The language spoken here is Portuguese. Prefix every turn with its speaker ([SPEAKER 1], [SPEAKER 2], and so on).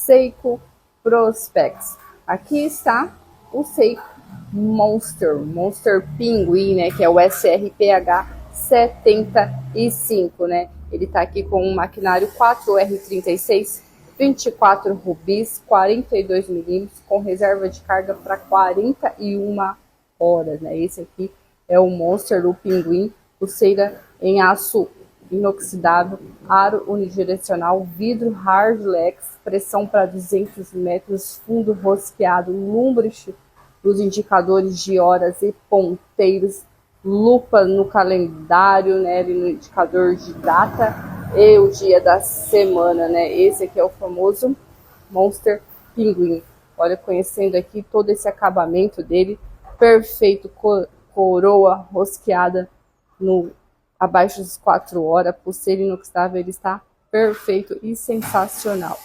[SPEAKER 1] Seiko Prospex. Aqui está o Seiko Monster Pinguim, né, que é o SRPH 75, né? Ele tá aqui com um maquinário 4R36, 24 rubis, 42 milímetros, com reserva de carga para 41 horas, né? Esse aqui é o Monster, o Pinguim, pulseira em aço inoxidável, aro unidirecional, vidro hardlex, pressão para 200 metros, fundo rosqueado, lumbre os indicadores de horas e ponteiros, lupa no calendário, né, no indicador de data e o dia da semana, né? Esse aqui é o famoso Monster Pinguim. Olha, conhecendo aqui todo esse acabamento dele, perfeito, coroa rosqueada no abaixo das 4 horas, pulseira inoxidável, ele está perfeito e sensacional.